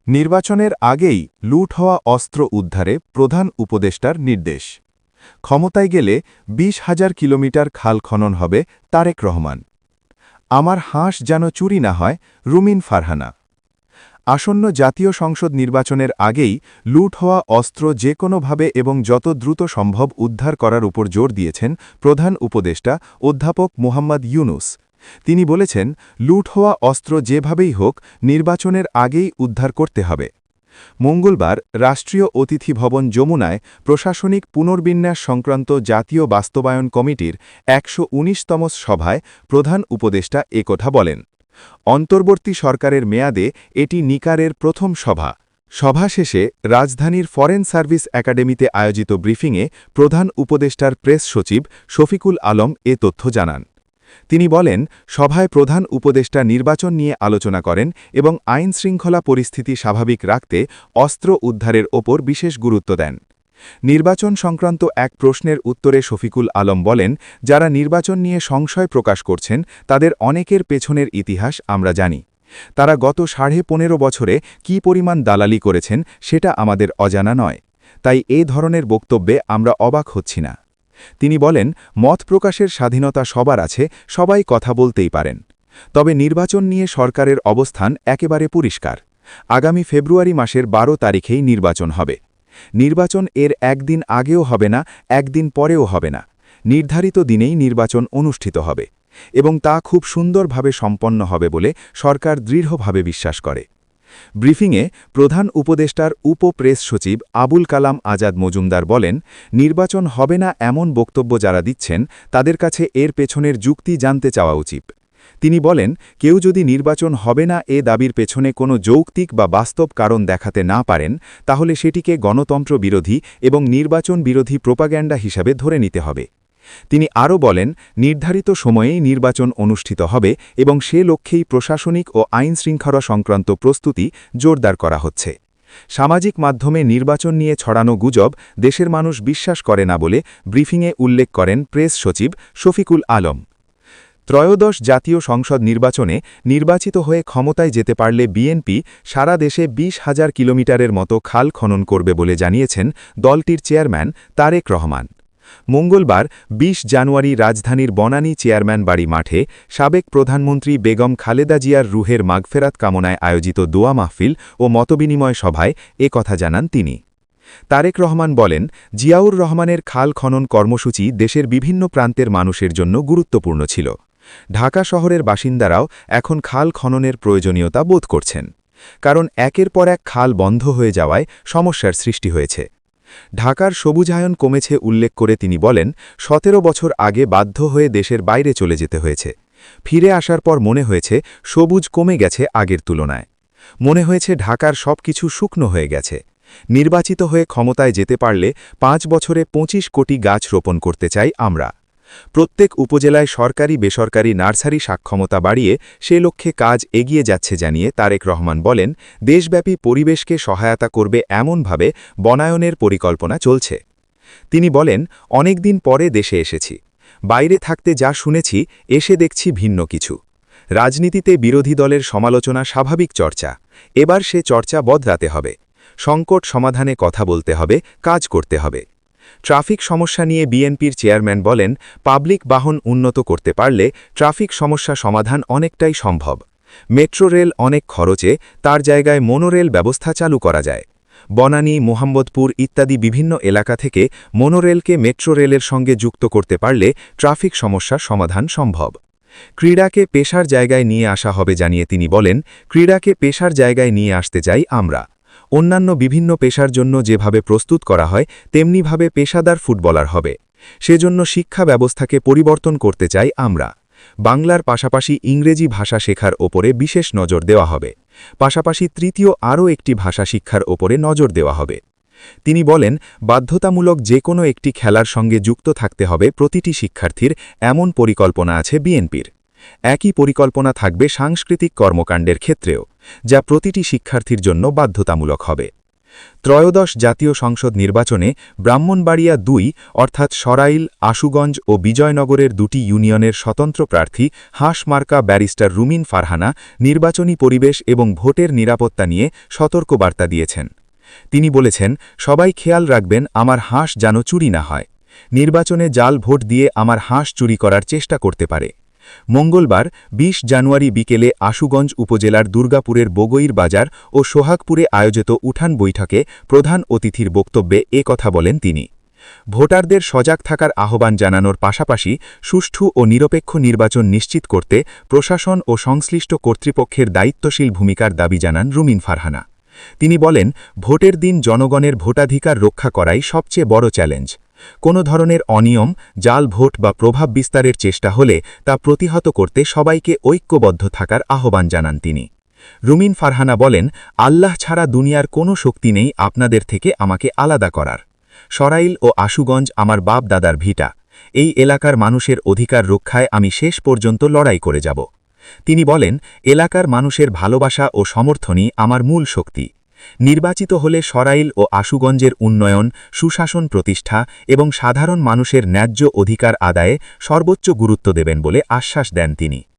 নির্বাচনের আগেই লুট হওয়া অস্ত্র উদ্ধারে প্রধান উপদেষ্টার নির্দেশ। ক্ষমতায় গেলে ২০,০০০ কিলোমিটার খাল খনন হবে তারেক রহমান। আমার হাঁস যেন চুরি না হয়, রুমিন ফারহানা। আসন্ন জাতীয় সংসদ নির্বাচনের আগেই লুট হওয়া অস্ত্র যে কোনোভাবে এবং যত দ্রুত সম্ভব উদ্ধার করার উপর জোর দিয়েছেন প্রধান উপদেষ্টা অধ্যাপক মোহাম্মদ ইউনুস। তিনি বলেছেন, লুট হওয়া অস্ত্র যেভাবেই হোক নির্বাচনের আগেই উদ্ধার করতে হবে। মঙ্গলবার রাষ্ট্রীয় অতিথি ভবন যমুনায় প্রশাসনিক পুনর্বিন্যাস সংক্রান্ত জাতীয় বাস্তবায়ন কমিটির ১১৯তম সভায় প্রধান উপদেষ্টা একথা বলেন। অন্তর্বর্তী সরকারের মেয়াদে এটি নিকারের প্রথম সভা। সভা শেষে রাজধানীর ফরেন সার্ভিস একাডেমিতে আয়োজিত ব্রিফিংয়ে প্রধান উপদেষ্টার প্রেস সচিব শফিকুল আলম এ তথ্য জানান। তিনি বলেন, সভায় প্রধান উপদেষ্টা নির্বাচন নিয়ে আলোচনা করেন এবং আইনশৃঙ্খলা পরিস্থিতি স্বাভাবিক রাখতে অস্ত্র উদ্ধারের ওপর বিশেষ গুরুত্ব দেন। নির্বাচন সংক্রান্ত এক প্রশ্নের উত্তরে শফিকুল আলম বলেন, যারা নির্বাচন নিয়ে সংশয় প্রকাশ করছেন তাদের অনেকের পেছনের ইতিহাস আমরা জানি। তারা গত ১৫.৫ বছরে কী পরিমাণ দালালি করেছেন সেটা আমাদের অজানা নয়। তাই এ ধরনের বক্তব্যে আমরা অবাক হচ্ছি না। তিনি বলেন, মত প্রকাশের স্বাধীনতা সবার আছে, সবাই কথা বলতেই পারেন। তবে নির্বাচন নিয়ে সরকারের অবস্থান একেবারে পরিষ্কার। আগামী ফেব্রুয়ারি মাসের ১২ তারিখেই নির্বাচন হবে। নির্বাচন এর একদিন আগেও হবে না, একদিন পরেও হবে না। নির্ধারিত দিনেই নির্বাচন অনুষ্ঠিত হবে এবং তা খুব সুন্দরভাবে সম্পন্ন হবে বলে সরকার দৃঢ়ভাবে বিশ্বাস করে। ব্রিফিংয়ে প্রধান উপদেষ্টার উপ-প্রেস সচিব আবুল কালাম আজাদ মজুমদার বলেন, নির্বাচন হবে না এমন বক্তব্য যারা দিচ্ছেন তাদের কাছে এর পেছনের যুক্তি জানতে চাওয়া উচিত। তিনি বলেন, কেউ যদি নির্বাচন হবে না এ দাবির পেছনে কোনো যৌক্তিক বা বাস্তব কারণ দেখাতে না পারেন তাহলে সেটিকে গণতন্ত্র বিরোধী এবং নির্বাচন বিরোধী প্রোপাগ্যান্ডা হিসাবে ধরে নিতে হবে। তিনি আরও বলেন, নির্ধারিত সময়েই নির্বাচন অনুষ্ঠিত হবে এবং সে লক্ষ্যেই প্রশাসনিক ও আইনশৃঙ্খলা সংক্রান্ত প্রস্তুতি জোরদার করা হচ্ছে। সামাজিক মাধ্যমে নির্বাচন নিয়ে ছড়ানো গুজব দেশের মানুষ বিশ্বাস করে না বলে ব্রিফিংয়ে উল্লেখ করেন প্রেস সচিব শফিকুল আলম। ত্রয়োদশ জাতীয় সংসদ নির্বাচনে নির্বাচিত হয়ে ক্ষমতায় যেতে পারলে বিএনপি সারা দেশে ২০,০০০ কিলোমিটারের মতো খাল খনন করবে বলে জানিয়েছেন দলটির চেয়ারম্যান তারেক রহমান। মঙ্গলবার ২০ জানুয়ারি রাজধানীর বনানী চেয়ারম্যান বাড়ি মাঠে সাবেক প্রধানমন্ত্রী বেগম খালেদা জিয়ার রুহের মাগফেরাত কামনায় আয়োজিত দোয়া মাহফিল ও মতবিনিময় সভায় এ কথা জানান তিনি। তারেক রহমান বলেন, জিয়াউর রহমানের খাল খনন কর্মসূচি দেশের বিভিন্ন প্রান্তের মানুষের জন্য গুরুত্বপূর্ণ ছিল। ঢাকা শহরের বাসিন্দারাও এখন খাল খননের প্রয়োজনীয়তা বোধ করছেন, কারণ একের পর এক খাল বন্ধ হয়ে যাওয়ায় সমস্যার সৃষ্টি হয়েছে। ঢাকার সবুজায়ন কমেছে উল্লেখ করে তিনি বলেন, ১৭ বছর আগে বাধ্য হয়ে দেশের বাইরে চলে যেতে হয়েছে। ফিরে আসার পর মনে হয়েছে সবুজ কমে গেছে আগের তুলনায়। মনে হয়েছে ঢাকার সবকিছু শুকনো হয়ে গেছে। নির্বাচিত হয়ে ক্ষমতায় যেতে পারলে ৫ বছরে ২৫ কোটি গাছ রোপণ করতে চাই আমরা। প্রত্যেক উপজেলায় সরকারি বেসরকারি নার্সারি সক্ষমতা বাড়িয়ে সে লক্ষ্যে কাজ এগিয়ে যাচ্ছে জানিয়ে তারেক রহমান বলেন, দেশব্যাপী পরিবেশকে সহায়তা করবে এমনভাবে বনায়নের পরিকল্পনা চলছে। তিনি বলেন, অনেকদিন পরে দেশে এসেছি। বাইরে থাকতে যা শুনেছি এসে দেখছি ভিন্ন কিছু। রাজনীতিতে বিরোধী দলের সমালোচনা স্বাভাবিক চর্চা, এবার সে চর্চা বদলাতে হবে। সংকট সমাধানে কথা বলতে হবে, কাজ করতে হবে। ট্রাফিক সমস্যা নিয়ে বিএনপির চেয়ারম্যান বলেন, পাবলিক বাহন উন্নত করতে পারলে ট্রাফিক সমস্যা সমাধান অনেকটাই সম্ভব। মেট্রো রেল অনেক খরচে, তার জায়গায় মোনোরেল ব্যবস্থা চালু করা যায়। বনানী, মোহাম্মদপুর ইত্যাদি বিভিন্ন এলাকা থেকে মোনোরেলকে মেট্রো রেলের সঙ্গে যুক্ত করতে পারলে ট্রাফিক সমস্যা সমাধান সম্ভব। ক্রীড়াকে পেশার জায়গায় নিয়ে আসা হবে জানিয়ে তিনি বলেন, ক্রীড়াকে পেশার জায়গায় নিয়ে আসতে চাই আমরা। অন্যান্য বিভিন্ন পেশার জন্য যেভাবে প্রস্তুত করা হয় তেমনিভাবে পেশাদার ফুটবলার হবে। সেজন্য শিক্ষা ব্যবস্থাকে পরিবর্তন করতে চাই আমরা। বাংলার পাশাপাশি ইংরেজি ভাষা শেখার ওপরে বিশেষ নজর দেওয়া হবে। পাশাপাশি তৃতীয় আরও একটি ভাষা শিক্ষার ওপরে নজর দেওয়া হবে। তিনি বলেন, বাধ্যতামূলক যে কোনো একটি খেলার সঙ্গে যুক্ত থাকতে হবে প্রতিটি শিক্ষার্থীর, এমন পরিকল্পনা আছে বিএনপির। একই পরিকল্পনা থাকবে সাংস্কৃতিক কর্মকাণ্ডের ক্ষেত্রেও, যা প্রতিটি শিক্ষার্থীর জন্য বাধ্যতামূলক হবে। ত্রয়োদশ জাতীয় সংসদ নির্বাচনে ব্রাহ্মণবাড়িয়া ২ অর্থাৎ সরাইল, আশুগঞ্জ ও বিজয়নগরের দুটি ইউনিয়নের স্বতন্ত্র প্রার্থী হাঁসমার্কা ব্যারিস্টার রুমিন ফারহানা নির্বাচনী পরিবেশ এবং ভোটের নিরাপত্তা নিয়ে সতর্কবার্তা দিয়েছেন। তিনি বলেছেন, সবাই খেয়াল রাখবেন আমার হাঁস যেন চুরি না হয়। নির্বাচনে জাল ভোট দিয়ে আমার হাঁস চুরি করার চেষ্টা করতে পারে। মঙ্গলবার ২০ জানুয়ারি বিকেলে আশুগঞ্জ উপজেলার দুর্গাপুরের বগইর বাজার ও সোহাগপুরে আয়োজিত উঠান বৈঠকে প্রধান অতিথির বক্তব্যে এ কথা বলেন তিনি। ভোটারদের সজাগ থাকার আহ্বান জানানোর পাশাপাশি সুষ্ঠু ও নিরপেক্ষ নির্বাচন নিশ্চিত করতে প্রশাসন ও সংশ্লিষ্ট কর্তৃপক্ষের দায়িত্বশীল ভূমিকার দাবি জানান রুমিন ফারহানা। তিনি বলেন, ভোটের দিন জনগণের ভোটাধিকার রক্ষা করাই সবচেয়ে বড় চ্যালেঞ্জ। কোনো ধরনের অনিয়ম, জাল ভোট বা প্রভাব বিস্তারের চেষ্টা হলে তা প্রতিহত করতে সবাইকে ঐক্যবদ্ধ থাকার আহ্বান জানান তিনি। রুমিন ফারহানা বলেন, আল্লাহ ছাড়া দুনিয়ার কোনো শক্তি নেই আপনাদের থেকে আমাকে আলাদা করার। সরাইল ও আশুগঞ্জ আমার বাপ দাদার ভিটা। এই এলাকার মানুষের অধিকার রক্ষায় আমি শেষ পর্যন্ত লড়াই করে যাব। তিনি বলেন, এলাকার মানুষের ভালোবাসা ও সমর্থনই আমার মূল শক্তি। নির্বাচিত হলে সরাইল ও আশুগঞ্জের উন্নয়ন, সুশাসন প্রতিষ্ঠা এবং সাধারণ মানুষের ন্যায্য অধিকার আদায়ে সর্বোচ্চ গুরুত্ব দেবেন বলে আশ্বাস দেন তিনি।